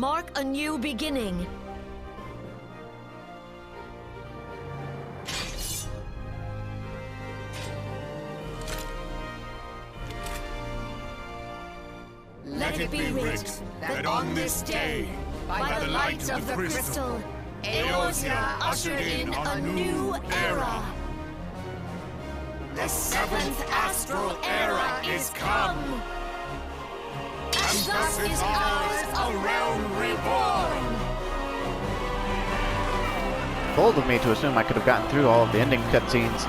mark a new beginning. Let it be writ that on this day, by the light of the crystal, Eorzea ushered in a new era. The seventh astral era is come. And thus is ours a realm reborn. Bold of me to assume I could have gotten through all of the ending cutscenes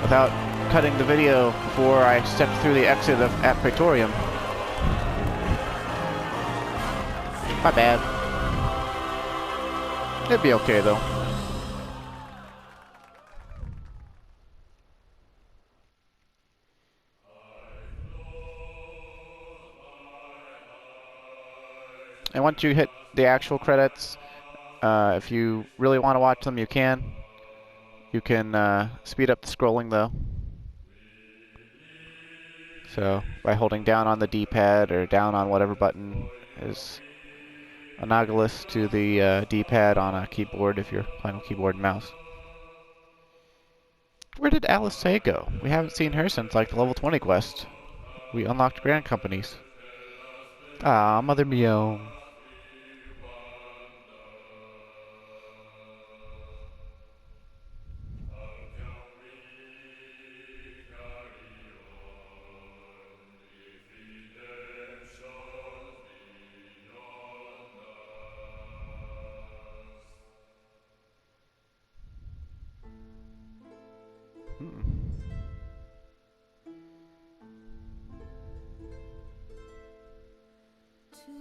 without cutting the video before I stepped through the exit at Praetorium. My bad. It'd be okay though. And once you hit the actual credits, if you really want to watch them, you can. You can speed up the scrolling though. So by holding down on the D-pad or down on whatever button is analogous to the D-pad on a keyboard if you're playing with keyboard and mouse. Where did Alice Say go? We haven't seen her since like the level 20 quest. We unlocked Grand Companies. Ah, Mother Mio.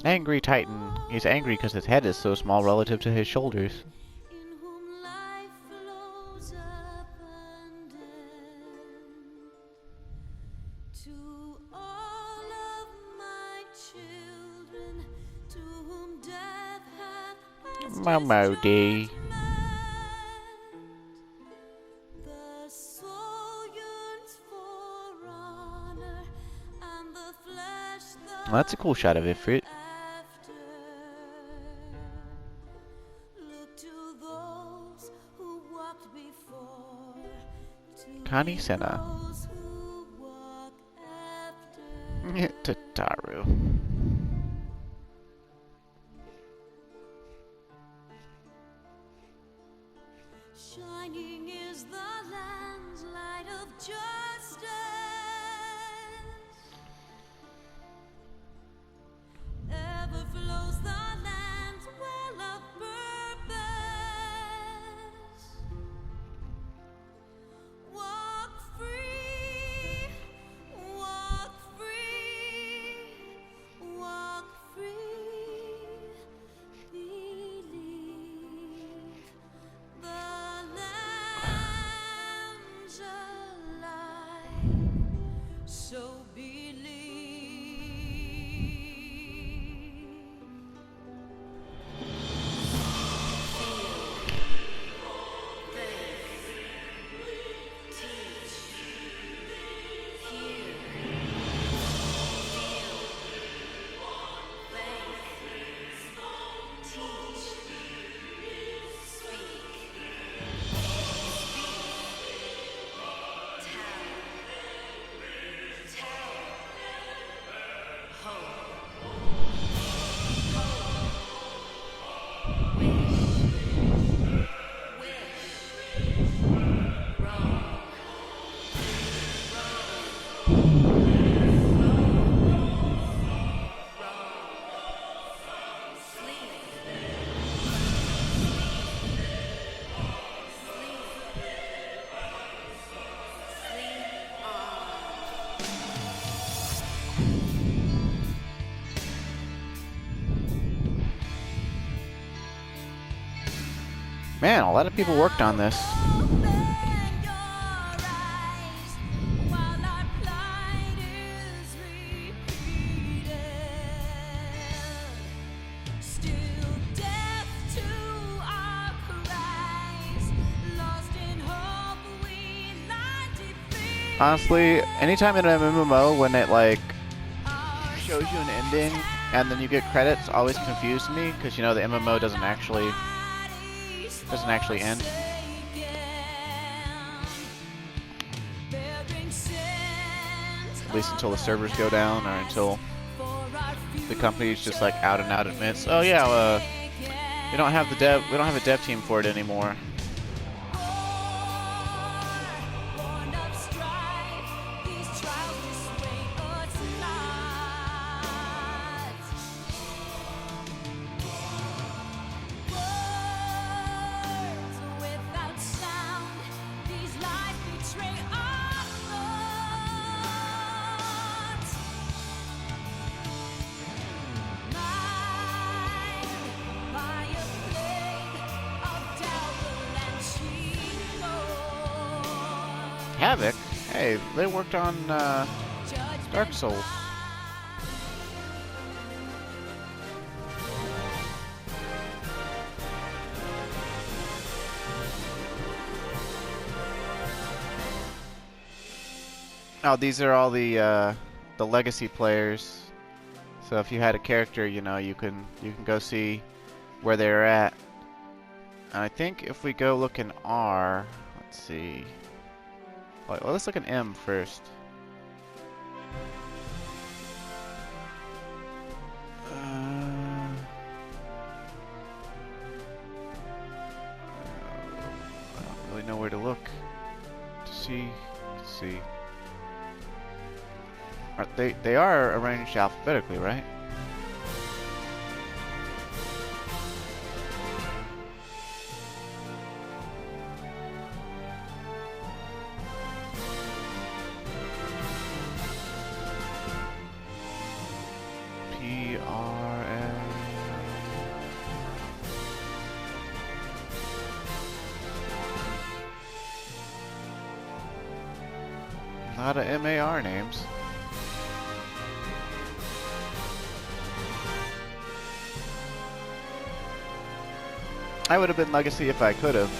Angry Titan. He's angry because his head is so small relative to his shoulders. Momody. Well, that's a cool shot of Ifrit. Connie Senna. Tataru. Shining is the land's light of justice. Ever flows the land's well of purpose. Walk free, walk free, walk free. Believe the land's alive. So believe. Man, a lot of people worked on this. Honestly, anytime in an MMO when it like shows you an ending and then you get credits always confused me, because you know the MMO doesn't actually end. At least until the servers go down, or until the company's just like out and out admits, oh yeah, we don't have a dev team for it anymore. Havoc? Hey, they worked on Dark Souls. Oh, these are all the legacy players. So if you had a character, you know, you can go see where they're at. And I think if we go look in R, let's see. Well, let's look at M first. I don't really know where to look to see. Let's see. They are arranged alphabetically, right? A lot of MAR names. I would have been Legacy if I could have.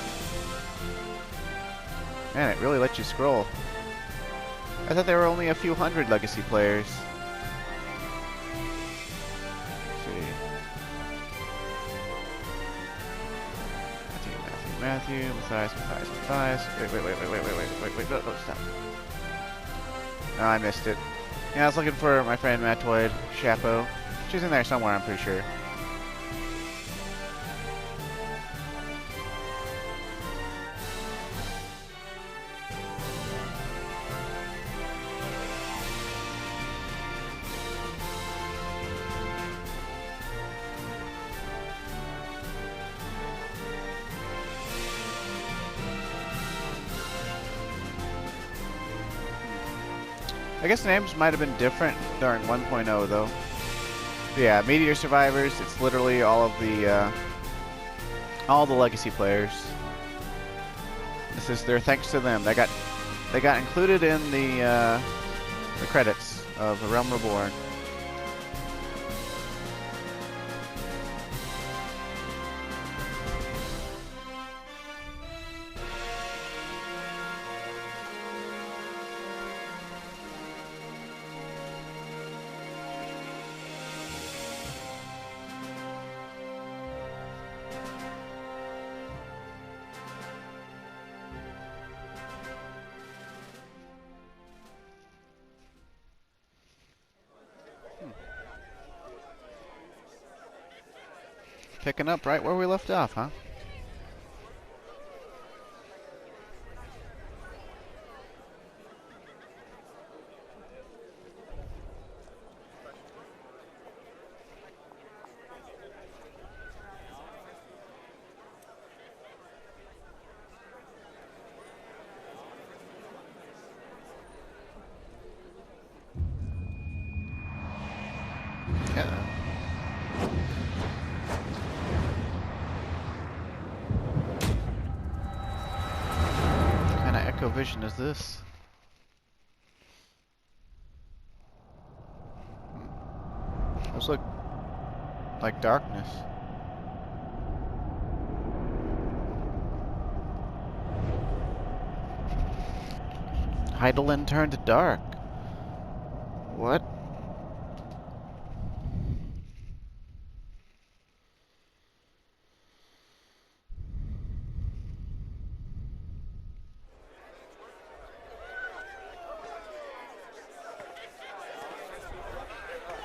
Man, it really lets you scroll. I thought there were only a few hundred Legacy players. Let's see. Matthew, Matthias. Wait, no, stop. No, I missed it. Yeah, I was looking for my friend Mattoid, Chapo. She's in there somewhere, I'm pretty sure. I guess the names might have been different during 1.0 though. But yeah, Meteor Survivors, it's literally all the legacy players. This is their thanks to them. They got included in the credits of The Realm Reborn. Picking up right where we left off, huh? Yeah. Vision is this? Those look like darkness. Heidelin turned to dark. What?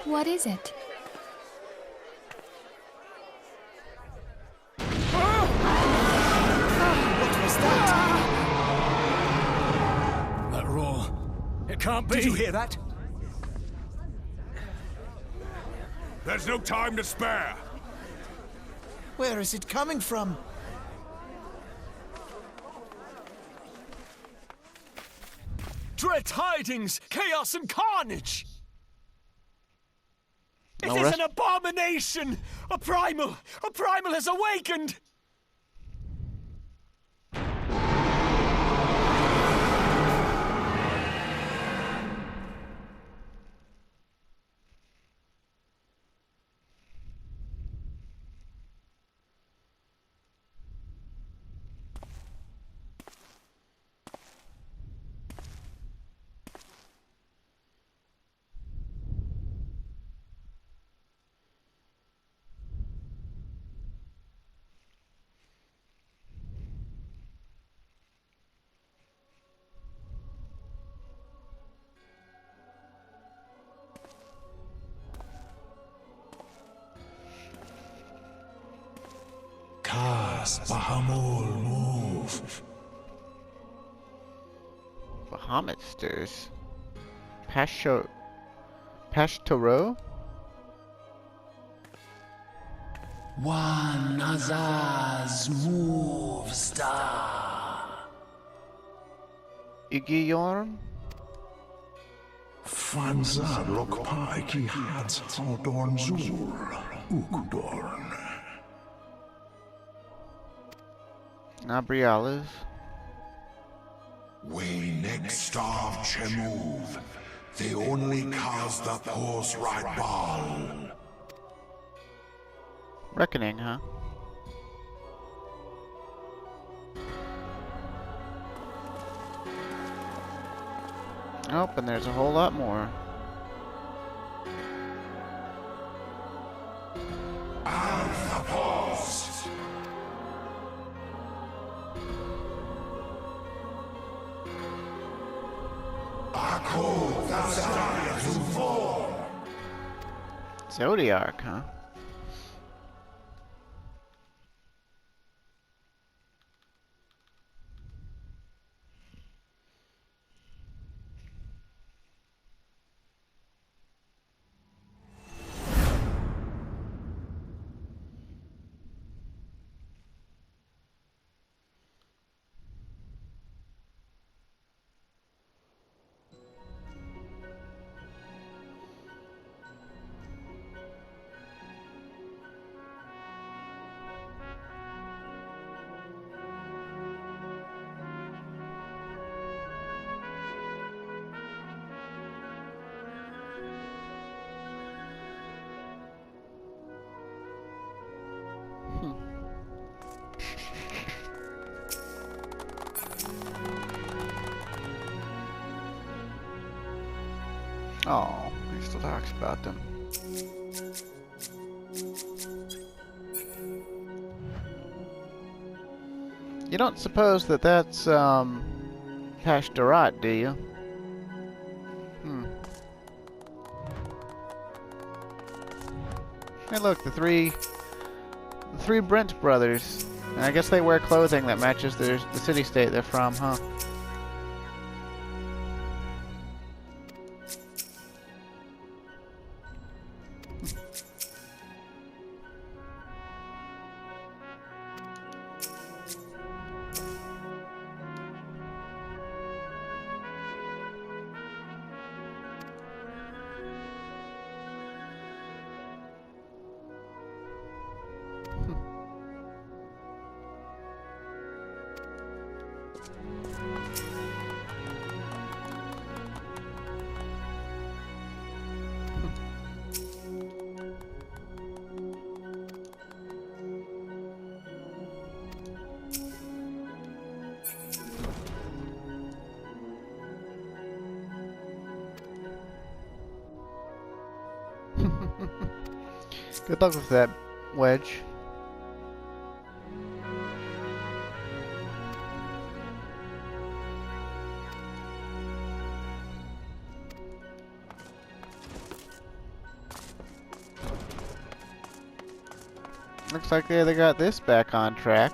What is it? What was that? That roar. It can't be. Did you hear that? There's no time to spare. Where is it coming from? Dread tidings! Chaos and carnage! It No is rest- an abomination! A primal has awakened! Cast Bahamul move. Bahamatsters. Pashtoro? One Azaz move star. Igiyorm? Fanzad Lokpai ki Hats Haldorn Zur. Ukudorn. Nabrialas? We next starve Chemuv. They only cause the post right ball. Reckoning, huh? Nope, and there's a whole lot more. Alpha Post. Ako Thasaria to form. Zodiac, huh? Oh, he still talks about them. You don't suppose that that's, Pashtarat, do you? Hey look, the three Brent brothers. And I guess they wear clothing that matches the city-state they're from, huh? Good luck with that, Wedge. Looks like they got this back on track.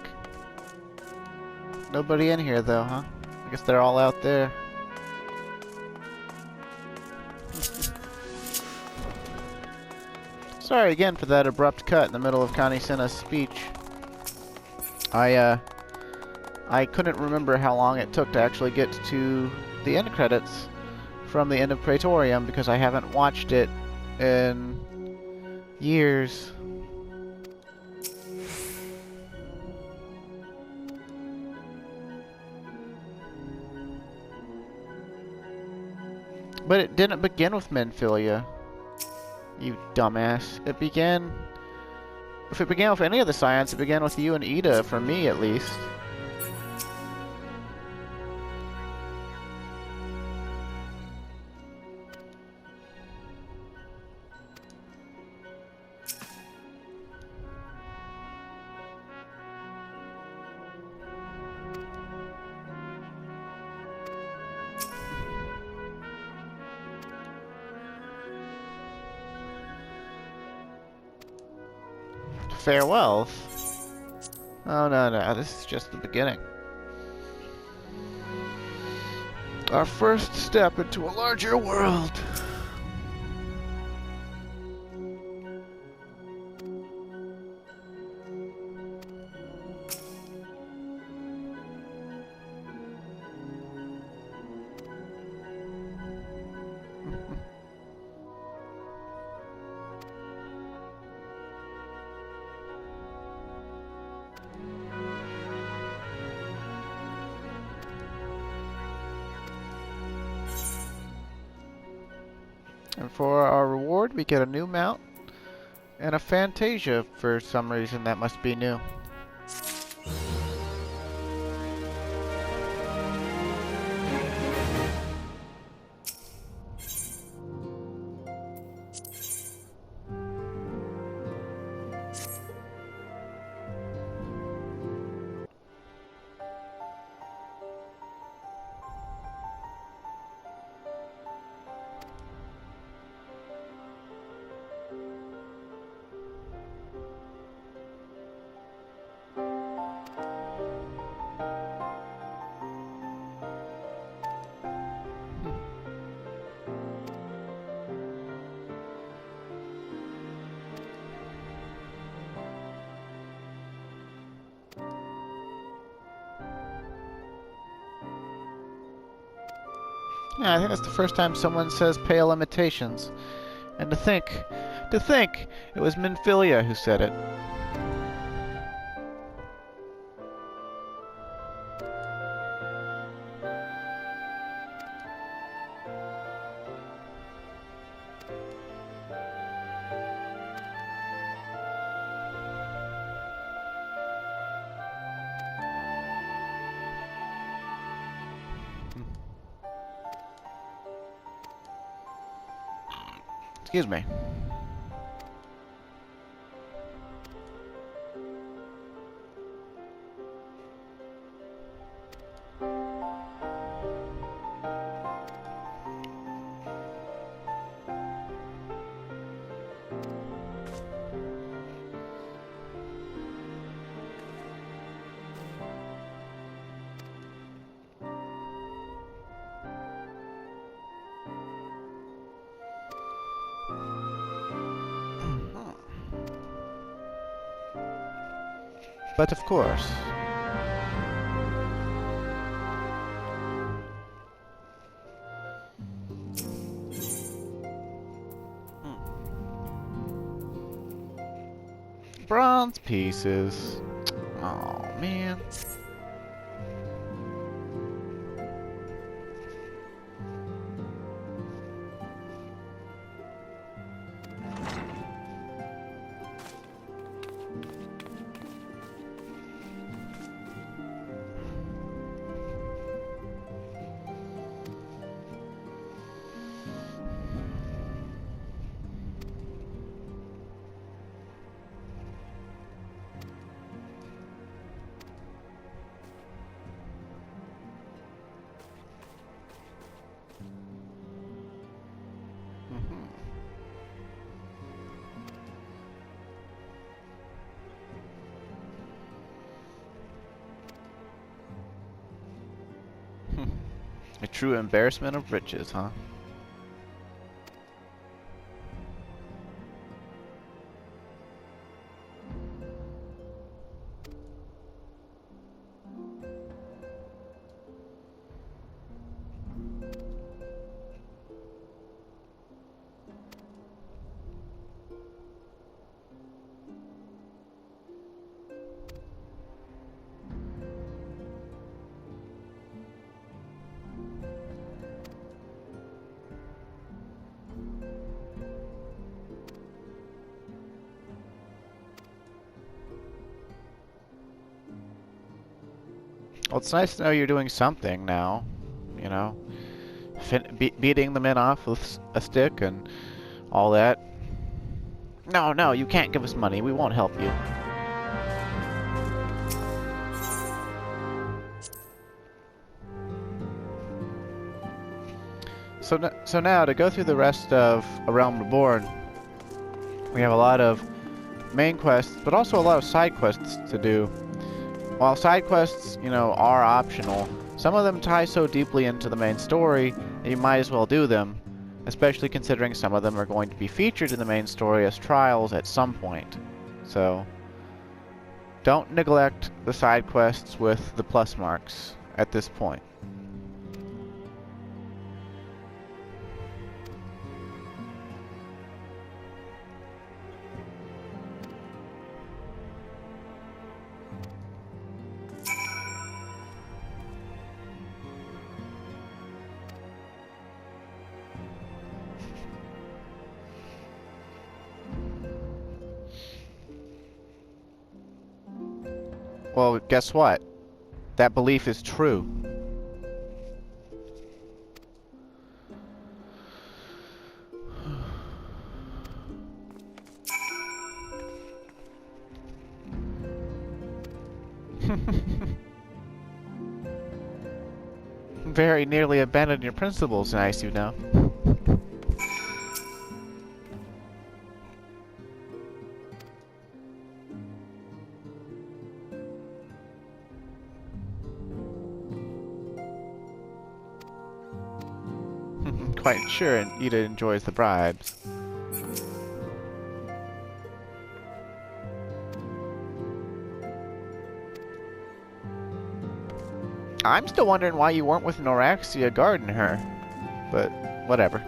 Nobody in here though, huh? I guess they're all out there. Sorry again for that abrupt cut in the middle of Connie Senna's speech. I couldn't remember how long it took to actually get to the end credits from the end of Praetorium because I haven't watched it in years. But it didn't begin with Menphilia, you dumbass. It began... If it began with any of the science, it began with you and Ida, for me at least. Farewell. Oh no, this is just the beginning. Our first step into a larger world. And for our reward, we get a new mount and a Fantasia for some reason. That must be new. Yeah, I think that's the first time someone says pale imitations. And to think, it was Menphilia who said it. Excuse me. But of course. Bronze pieces. Oh man. A true embarrassment of riches, huh? Well, it's nice to know you're doing something now, you know, beating the men off with a stick and all that. No, no, you can't give us money. We won't help you. So now, to go through the rest of A Realm Reborn, we have a lot of main quests, but also a lot of side quests to do. While side quests, you know, are optional, some of them tie so deeply into the main story that you might as well do them, especially considering some of them are going to be featured in the main story as trials at some point. So, don't neglect the side quests with the plus marks at this point. Well, guess what? That belief is true. Very nearly abandoned your principles, nice you know. Quite sure Ida enjoys the bribes. I'm still wondering why you weren't with Noraxia guarding her, but whatever.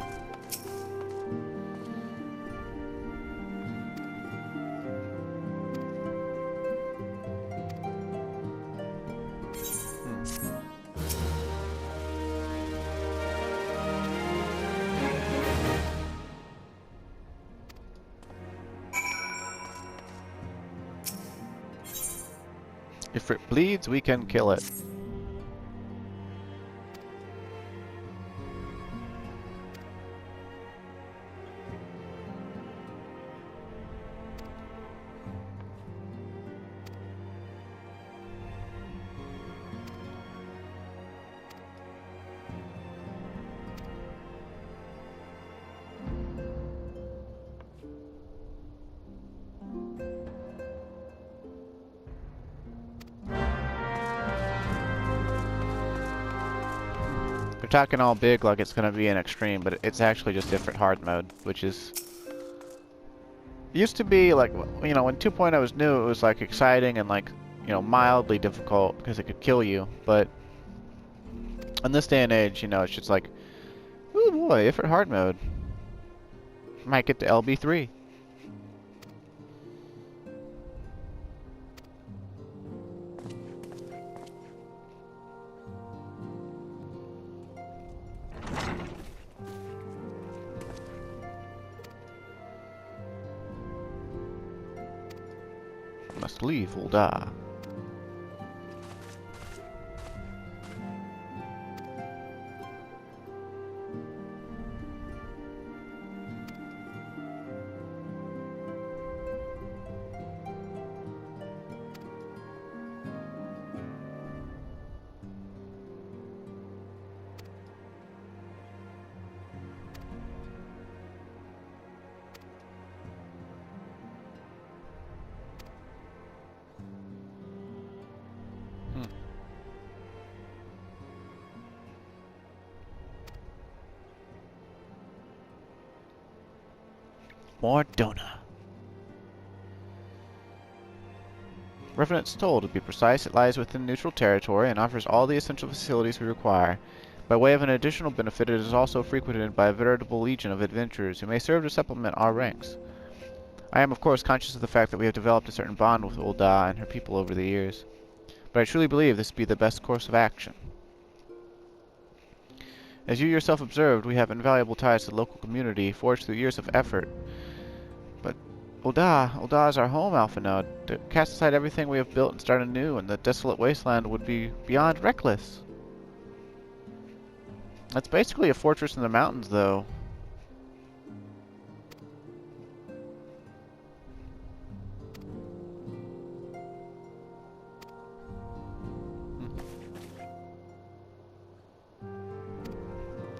If it bleeds, we can kill it. They're talking all big like it's going to be an extreme, but it's actually just different hard mode, which is... Used to be, like, you know, when 2.0 was new, it was, like, exciting and, like, you know, mildly difficult because it could kill you, but... In this day and age, you know, it's just like... Ooh boy, different hard mode. Might get to LB3. Must leave ul'dah. Mordona. Revenant's Toll, to be precise, it lies within neutral territory and offers all the essential facilities we require. By way of an additional benefit, it is also frequented by a veritable legion of adventurers who may serve to supplement our ranks. I am, of course, conscious of the fact that we have developed a certain bond with ul'dah and her people over the years, but I truly believe this to be the best course of action. As you yourself observed, we have invaluable ties to the local community, forged through years of effort. But ul'dah is our home, Alphanode. To cast aside everything we have built and start anew in the desolate wasteland would be beyond reckless. That's basically a fortress in the mountains, though.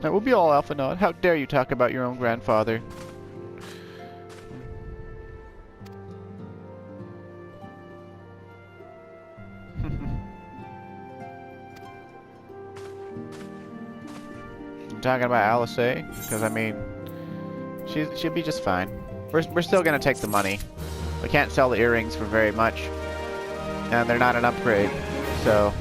That will be all, Alphanode. How dare you talk about your own grandfather? I'm talking about Alice, because I mean, she'll be just fine. We're still gonna take the money. We can't sell the earrings for very much, and they're not an upgrade, so.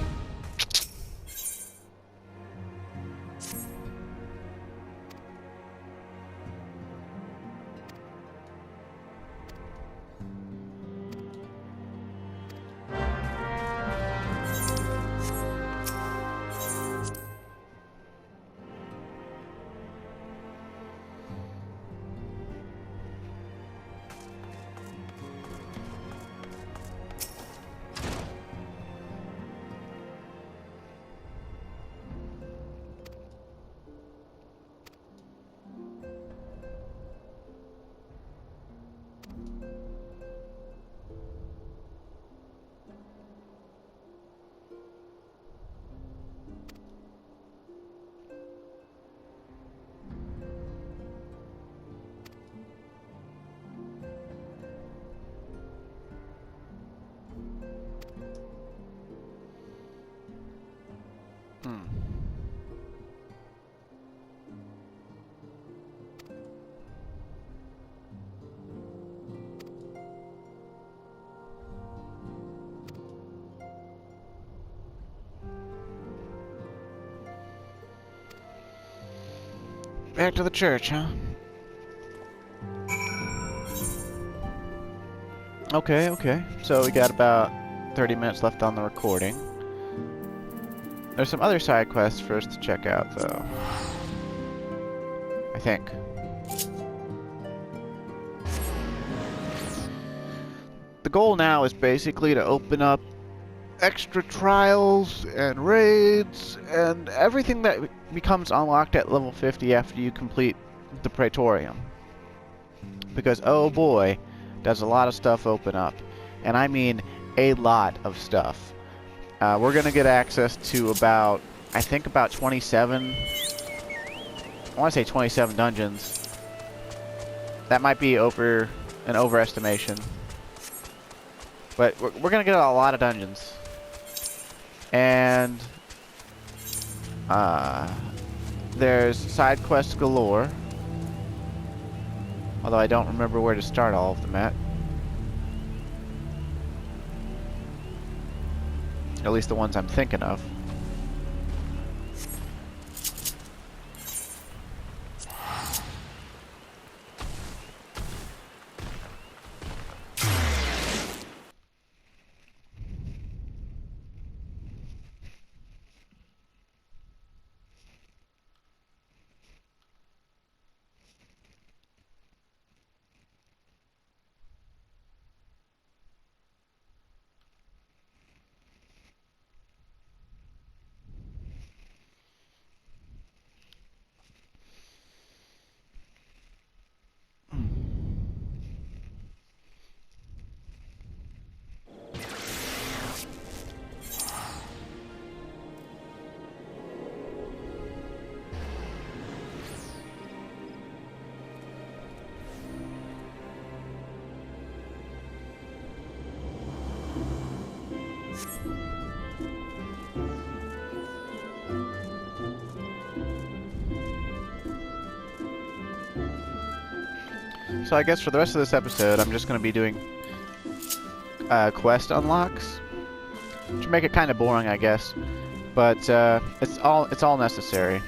Back to the church, huh? Okay. So we got about 30 minutes left on the recording. There's some other side quests for us to check out, though. I think. The goal now is basically to open up extra trials and raids and everything that becomes unlocked at level 50 after you complete the Praetorium. Because, oh boy, does a lot of stuff open up. And I mean a lot of stuff. We're going to get access to about, I think about 27, I want to say 27 dungeons. That might be an overestimation. But we're going to get a lot of dungeons. And there's side quests galore. Although I don't remember where to start all of them at. At least the ones I'm thinking of. So I guess for the rest of this episode, I'm just going to be doing quest unlocks, which make it kind of boring, I guess. But it's all necessary.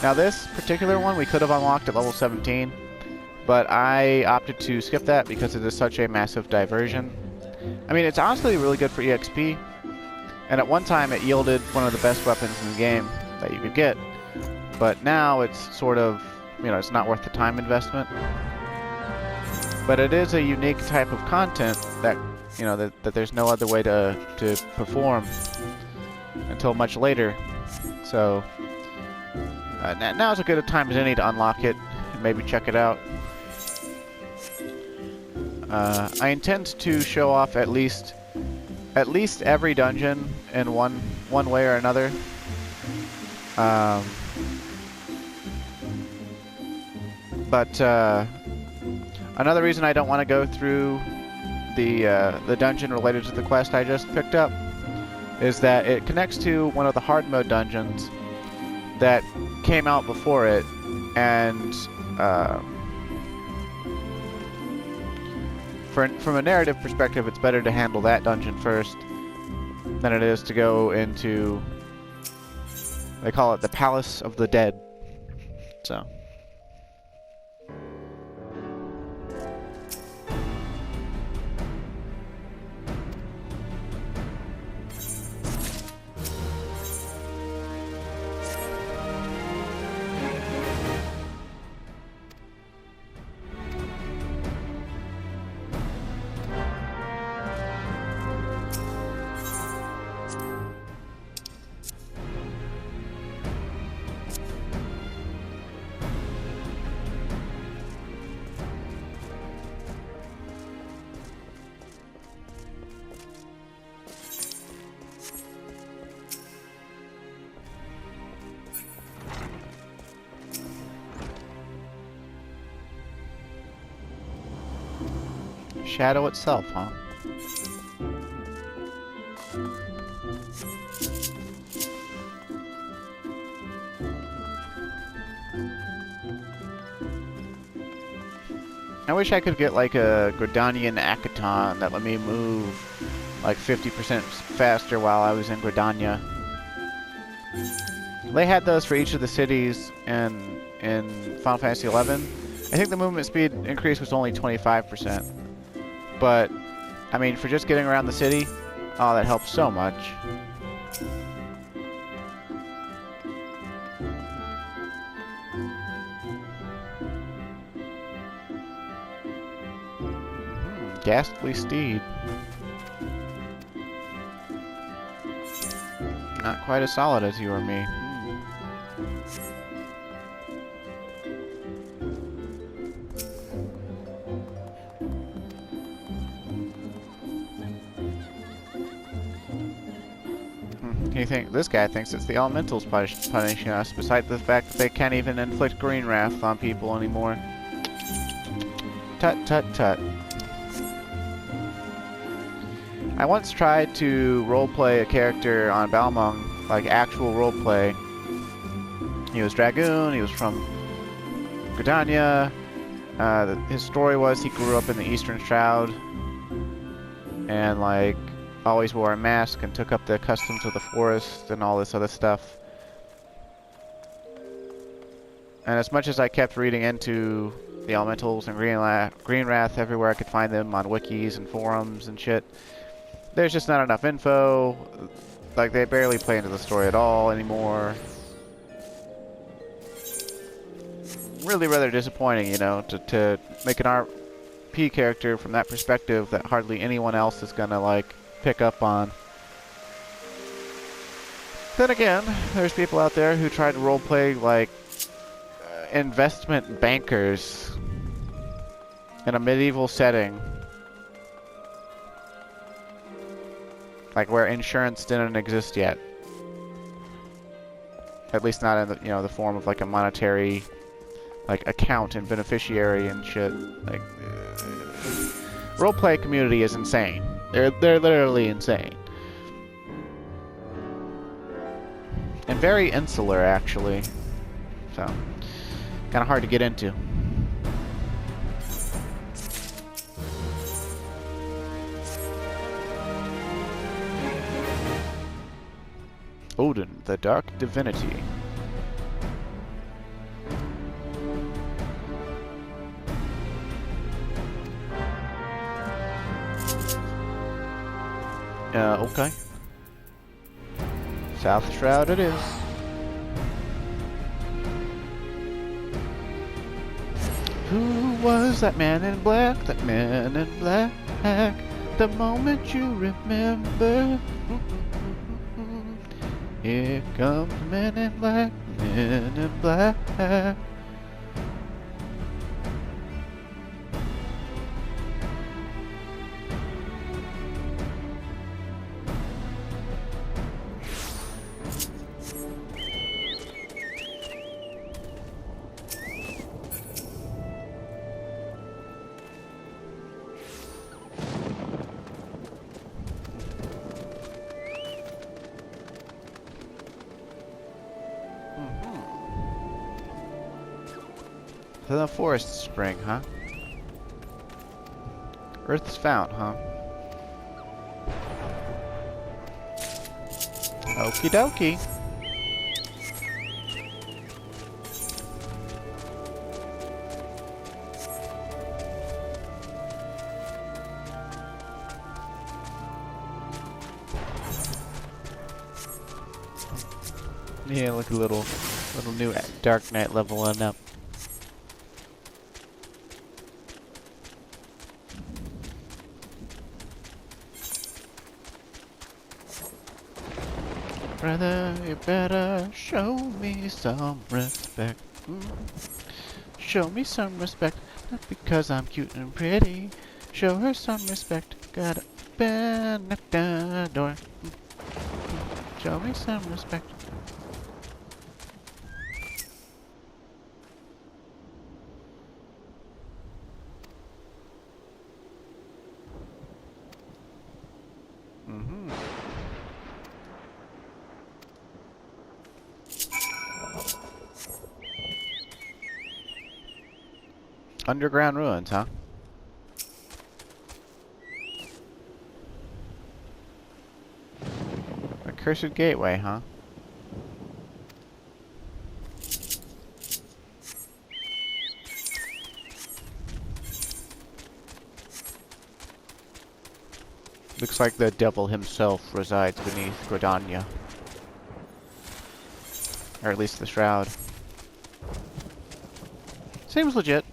Now this particular one we could have unlocked at level 17, but I opted to skip that because it is such a massive diversion. I mean, it's honestly really good for EXP, and at one time it yielded one of the best weapons in the game that you could get. But now it's sort of, you know, it's not worth the time investment. But it is a unique type of content that, you know, that there's no other way to perform until much later. So now's as good a time as any to unlock it and maybe check it out. I intend to show off at least every dungeon in one way or another. But another reason I don't want to go through the dungeon related to the quest I just picked up is that it connects to one of the hard mode dungeons that came out before it, and from a narrative perspective, it's better to handle that dungeon first than it is to go into, they call it the Palace of the Dead. So. Shadow itself, huh? I wish I could get like a Gridanian Akaton that let me move like 50% faster while I was in Gridania. They had those for each of the cities in Final Fantasy XI. I think the movement speed increase was only 25%. But, I mean, for just getting around the city, oh, that helps so much. Ghastly Steed. Not quite as solid as you or me. This guy thinks it's the elementals punishing us, besides the fact that they can't even inflict green wrath on people anymore. Tut tut tut. I once tried to roleplay a character on Balmung, like actual roleplay. He was Dragoon, he was from Gridania. His story was he grew up in the Eastern Shroud, and like always wore a mask and took up the customs of the forest and all this other stuff. And as much as I kept reading into the elementals and green wrath everywhere I could find them on wikis and forums and shit, there's just not enough info. Like, they barely play into the story at all anymore. Really rather disappointing, you know, to make an RP character from that perspective that hardly anyone else is gonna like pick up on. Then again, there's people out there who try to roleplay like investment bankers in a medieval setting, like where insurance didn't exist yet. At least not in the, you know, the form of like a monetary like account and beneficiary and shit. Like roleplay community is insane. They're literally insane. And very insular, actually. So, kind of hard to get into. Odin, the dark divinity. Okay. South Shroud it is. Who was that man in black? That man in black. The moment you remember. Here comes men in black, men in black. The forest spring, huh? Earth's fount, huh? Okie dokie. Yeah, look, a little new Dark Knight leveling up. Brother, you better show me some respect. Show me some respect, not because I'm cute and pretty. Show her some respect, gotta open the door. Show me some respect. Underground ruins, huh? A cursed gateway, huh? Looks like the devil himself resides beneath Gridania. Or at least the shroud. Seems legit.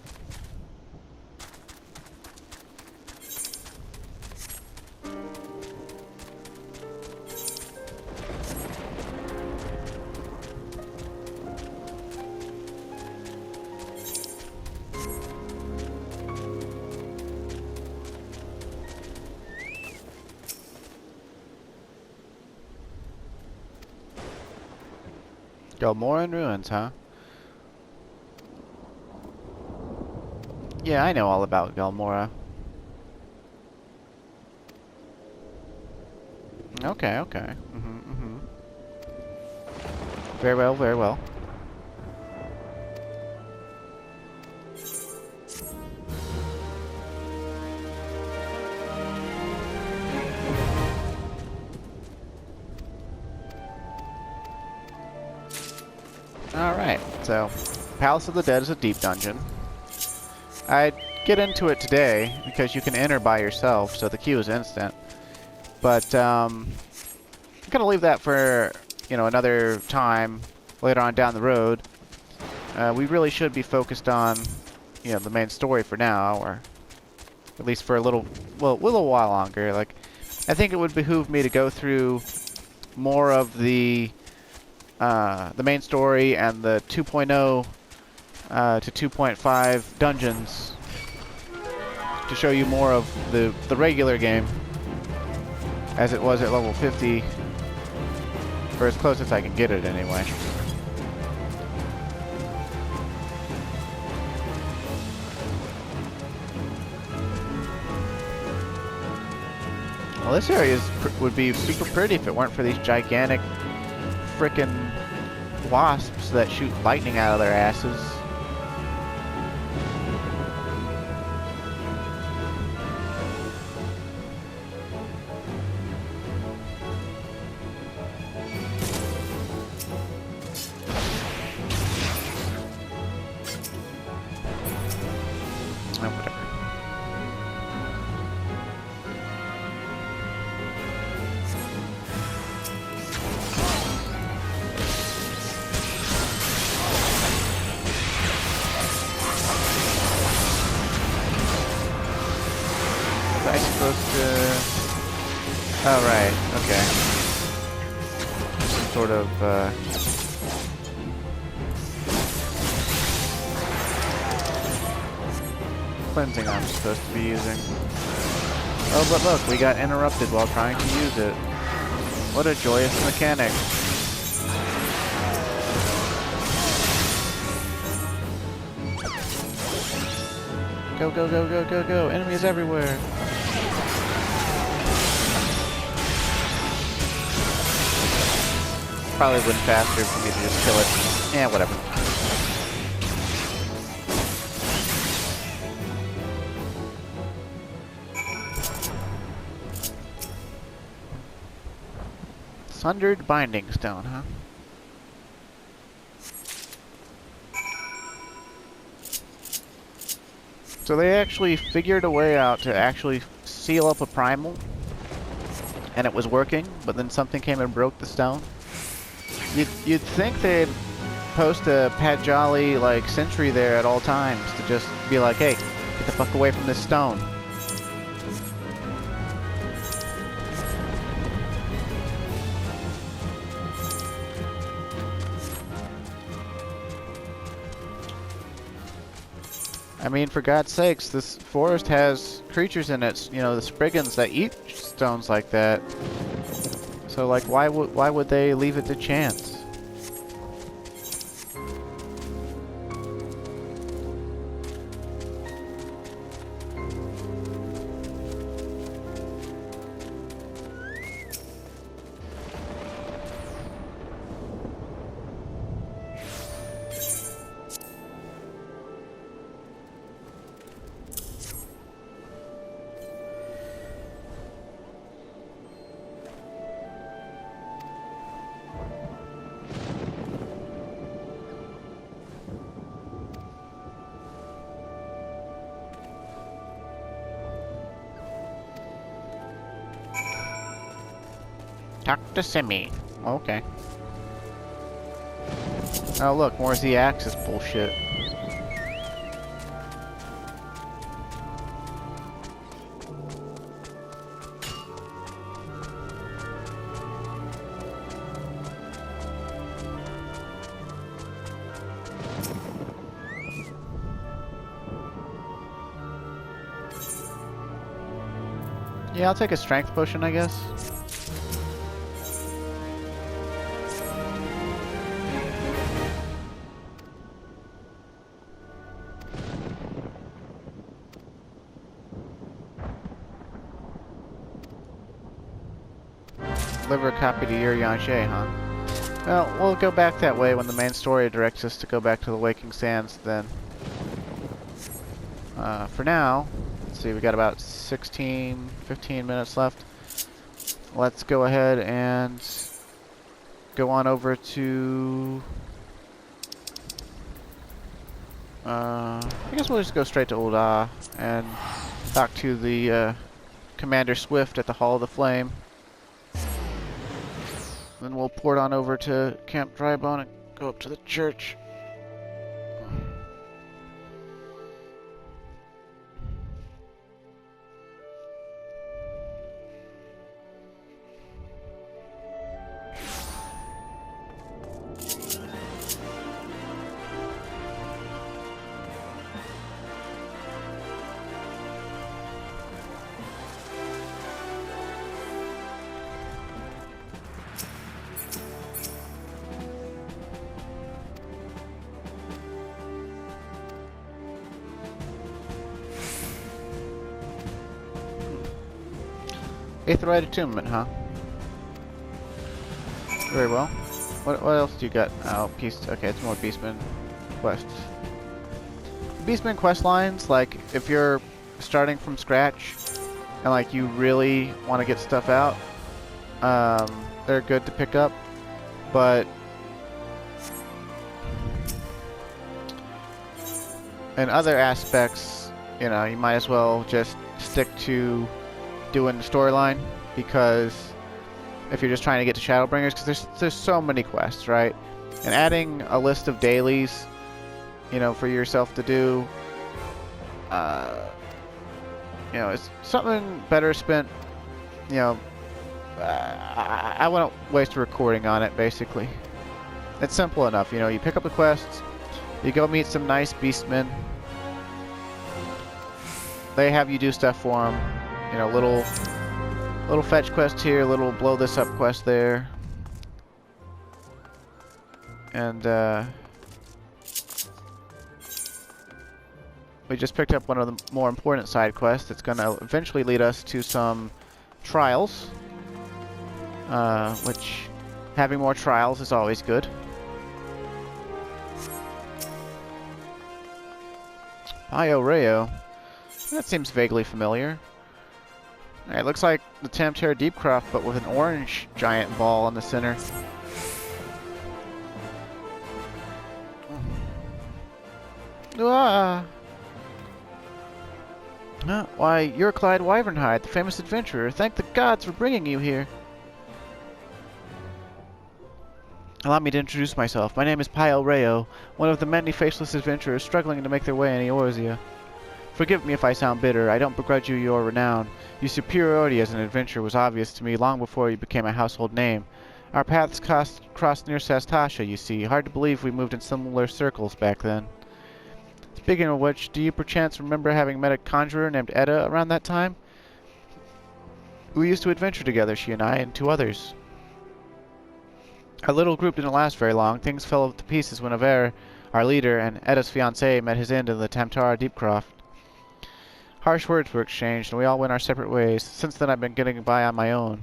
Galmora in ruins, huh? Yeah, I know all about Galmora. Okay, okay. Very well, very well. Alright, so Palace of the Dead is a deep dungeon. I'd get into it today because you can enter by yourself, so the queue is instant. But I'm gonna leave that for, you know, another time later on down the road. We really should be focused on, you know, the main story for now, or at least for a little while longer. Like, I think it would behoove me to go through more of the main story and the 2.0 to 2.5 dungeons to show you more of the regular game as it was at level 50, or as close as I can get it anyway. Well, this area would be super pretty if it weren't for these gigantic frickin' wasps that shoot lightning out of their asses. Oh, right. Okay. Some sort of, cleansing I'm supposed to be using. Oh, but look, we got interrupted while trying to use it. What a joyous mechanic. Go, go, go, go, go, go. Enemies everywhere. Probably went faster for me to just kill it. Yeah, whatever. Sundered Binding Stone, huh? So they actually figured a way out to actually seal up a primal, and it was working, but then something came and broke the stone. You'd think they'd post a Pat Jolly like sentry there at all times to just be like, hey, get the fuck away from this stone. I mean, for God's sakes, this forest has creatures in it, you know, the Spriggans that eat stones like that. So, like, why would they leave it to chance? Talk to Simi. Okay. Oh look, more Z-axis bullshit. Yeah, I'll take a strength potion, I guess. Deliver a copy to Yuri-Yanche, huh? Well, we'll go back that way when the main story directs us to go back to the Waking Sands then. For now, let's see, we got about 15 minutes left. Let's go ahead and go on over to... I guess we'll just go straight to ul'dah and talk to the Commander Swift at the Hall of the Flame. Then we'll port on over to Camp Drybone and go up to the church. Aetheryte Attunement, huh? Very well. What else do you got? Oh, peace. Okay, it's more Beastman quests. Beastman quest lines, like if you're starting from scratch and like you really want to get stuff out, they're good to pick up. But in other aspects, you know, you might as well just stick to doing the storyline, because if you're just trying to get to Shadowbringers, because there's so many quests, right? And adding a list of dailies, you know, for yourself to do, you know, it's something better spent, you know, I wouldn't waste a recording on it, basically. It's simple enough, you know, you pick up the quests, you go meet some nice beastmen. They have you do stuff for them. You know, little fetch quest here, little blow this up quest there. And, we just picked up one of the more important side quests that's going to eventually lead us to some trials. Which, having more trials is always good. Rayo. That seems vaguely familiar. It looks like the Tamtara Deepcroft, but with an orange giant ball in the center. Ah. Why, you're Clyde Wyvernhide, the famous adventurer. Thank the gods for bringing you here. Allow me to introduce myself. My name is Rayo, one of the many faceless adventurers struggling to make their way in Eorzea. Forgive me if I sound bitter. I don't begrudge you your renown. Your superiority as an adventurer was obvious to me long before you became a household name. Our paths crossed near Sastasha, you see. Hard to believe we moved in similar circles back then. Speaking of which, do you perchance remember having met a conjurer named Edda around that time? We used to adventure together, she and I, and 2 others. Our little group didn't last very long. Things fell to pieces when Aver, our leader, and Edda's fiancé met his end in the Tamtara Deepcroft. Harsh words were exchanged, and we all went our separate ways. Since then, I've been getting by on my own.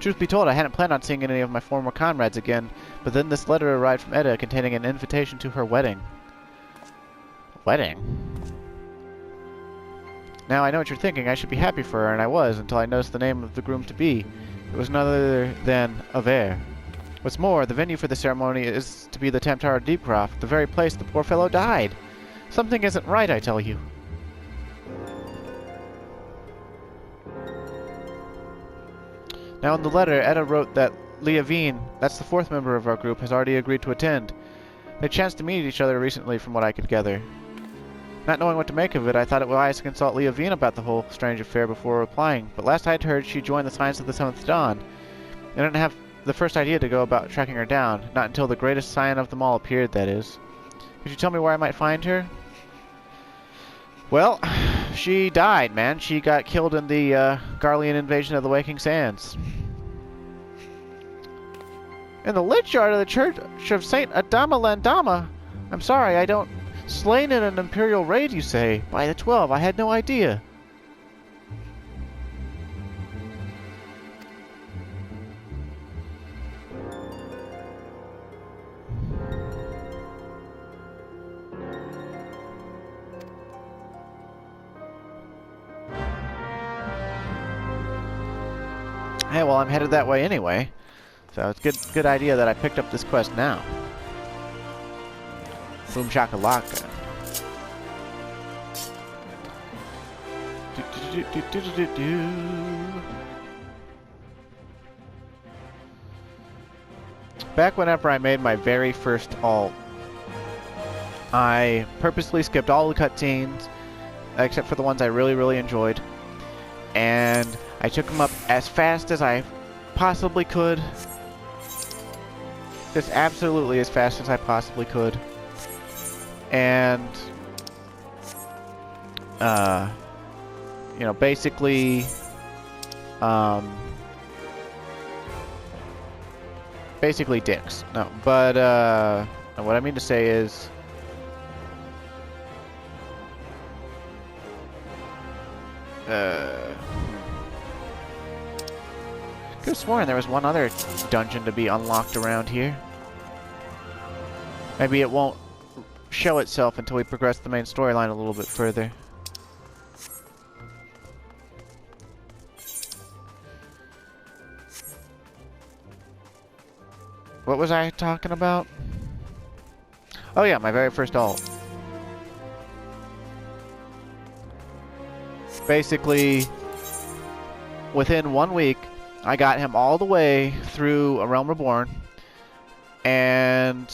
Truth be told, I hadn't planned on seeing any of my former comrades again, but then this letter arrived from Edda containing an invitation to her wedding. Wedding? Now, I know what you're thinking. I should be happy for her, and I was, until I noticed the name of the groom-to-be. It was none other than Aver. What's more, the venue for the ceremony is to be the Tamtara Deepcroft, the very place the poor fellow died. Something isn't right, I tell you. Now in the letter, Edda wrote that Leavine, that's the 4th member of our group, has already agreed to attend. They chanced to meet each other recently from what I could gather. Not knowing what to make of it, I thought it wise to consult Leavine about the whole strange affair before replying, but last I'd heard she joined the Science of the 7th Dawn. I didn't have the first idea to go about tracking her down, not until the greatest scion of them all appeared, that is. Could you tell me where I might find her? Well, she died, man. She got killed in the Garlean invasion of the Waking Sands. In the lich yard of the Church of Saint Adama Landama. I'm sorry, I don't... Slain in an Imperial raid, you say? By the 12, I had no idea. Hey, well, I'm headed that way anyway. So it's good idea that I picked up this quest now. Boom shakalaka. Back whenever I made my very first alt, I purposely skipped all the cutscenes, except for the ones I really enjoyed, and I took them up as fast as I possibly could. Just absolutely as fast as I possibly could. And, you know, basically, basically dicks. No, but, what I mean to say is, could have sworn there was one other dungeon to be unlocked around here. Maybe it won't show itself until we progress the main storyline a little bit further. What was I talking about? Oh yeah, my very first alt. Basically, within 1 week, I got him all the way through A Realm Reborn, and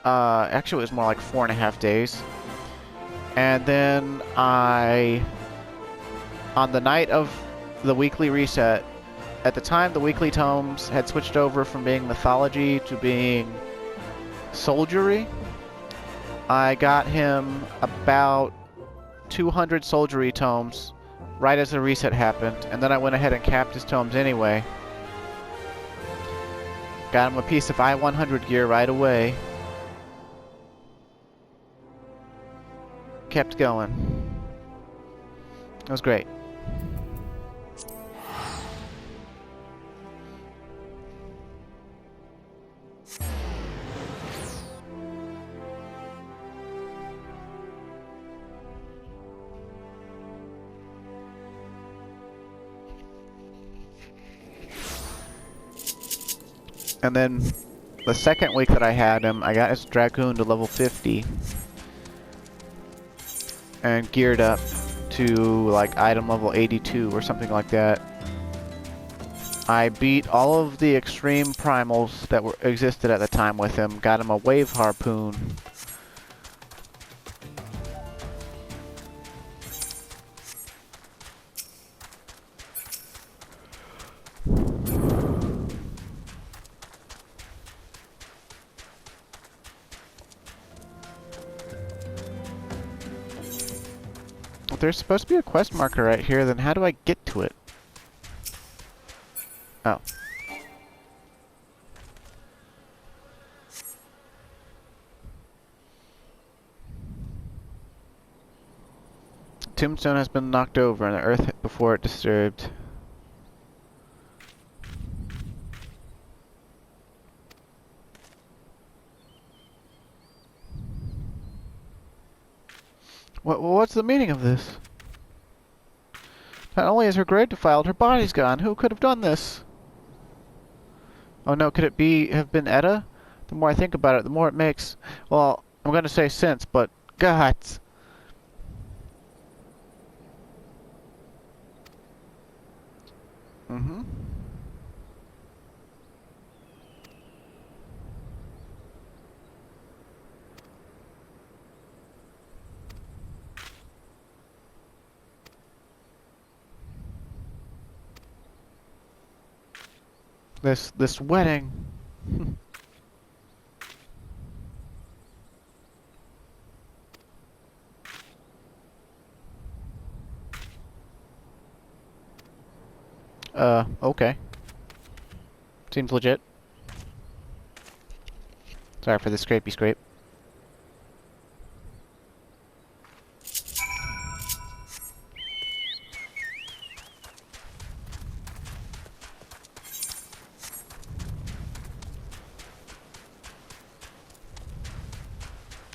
actually it was more like 4.5 days. And then on the night of the weekly reset. At the time, the weekly tomes had switched over from being mythology to being soldiery. I got him about 200 soldiery tomes right as the reset happened, and then I went ahead and capped his tomes anyway. Got him a piece of I-100 gear right away. Kept going. It was great. And then the second week that I had him, I got his Dragoon to level 50 and geared up to like item level 82 or something like that. I beat all of the extreme primals that existed at the time with him, got him a wave harpoon. If there's supposed to be a quest marker right here, then how do I get to it? Oh. Tombstone has been knocked over and the earth before it disturbed. What's the meaning of this? Not only is her grave defiled, her body's gone. Who could have done this? Oh no, could it have been Edda? The more I think about it, the more it makes... Well, I'm gonna say since, but... God! Mm-hmm. This wedding. Okay. Seems legit. Sorry for the scrapey scrape.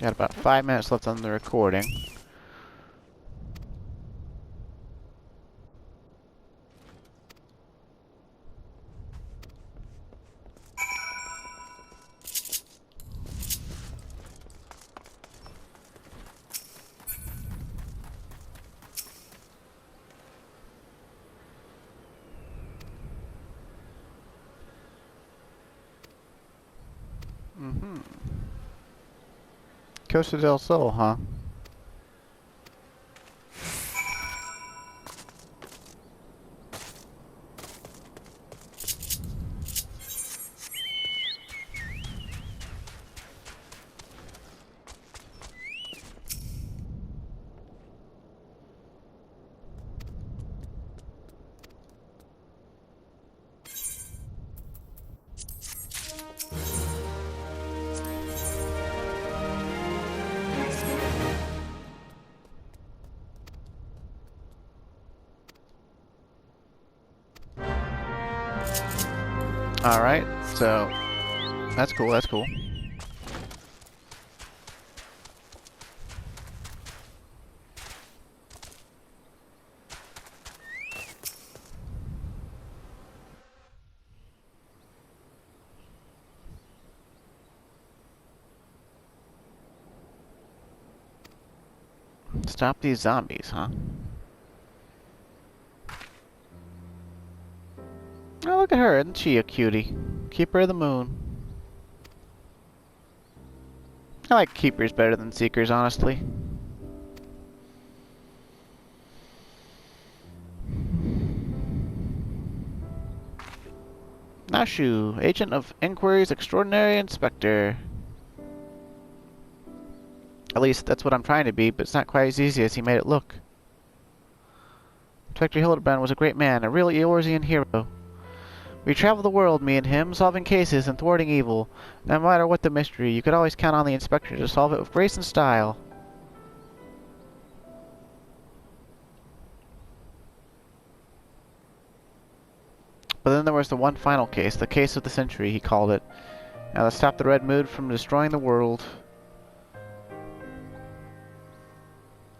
Got about 5 minutes left on the recording. Mm-hmm. Costa del Sol, huh? Alright, so that's cool, that's cool. Stop these zombies, huh? Oh, look at her. Isn't she a cutie? Keeper of the Moon. I like Keepers better than Seekers, honestly. Nashu, Agent of Inquiries Extraordinary Inspector. At least that's what I'm trying to be, but it's not quite as easy as he made it look. Inspector Hildibrand was a great man, a real Eorzean hero. We traveled the world, me and him, solving cases and thwarting evil. No matter what the mystery, you could always count on the inspector to solve it with grace and style. But then there was the one final case, the case of the century, he called it. Now let's stop the Red Mood from destroying the world.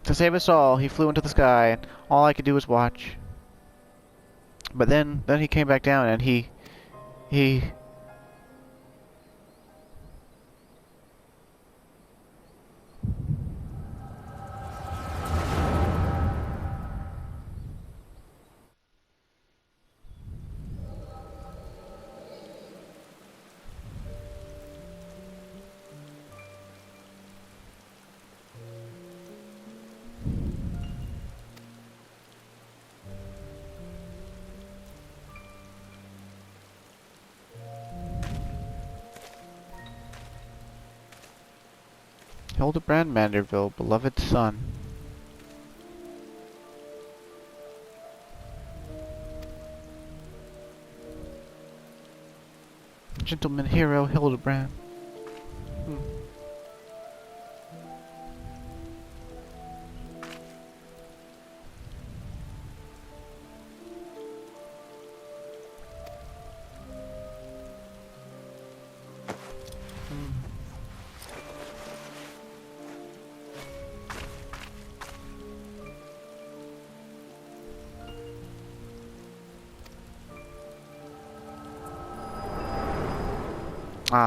To save us all, he flew into the sky, and all I could do was watch. But then he came back down, and he... Hildibrand Manderville, beloved son. Gentleman hero Hildibrand.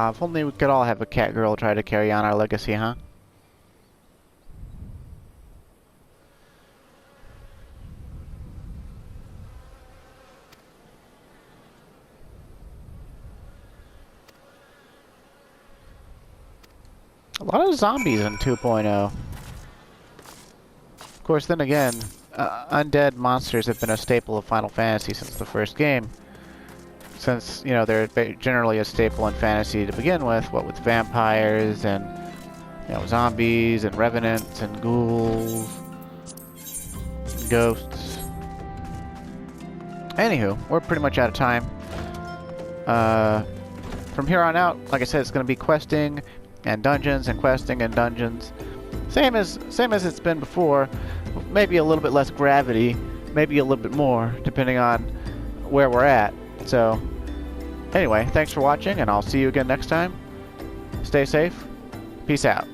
If only we could all have a cat girl try to carry on our legacy, huh? A lot of zombies in 2.0. Of course, then again, undead monsters have been a staple of Final Fantasy since the first game. Since, you know, they're generally a staple in fantasy to begin with, what with vampires and, you know, zombies and revenants and ghouls, and ghosts. Anywho, we're pretty much out of time. From here on out, like I said, it's going to be questing and dungeons and questing and dungeons. Same as it's been before, maybe a little bit less gravity, maybe a little bit more, depending on where we're at. So, anyway, thanks for watching, and I'll see you again next time. Stay safe. Peace out.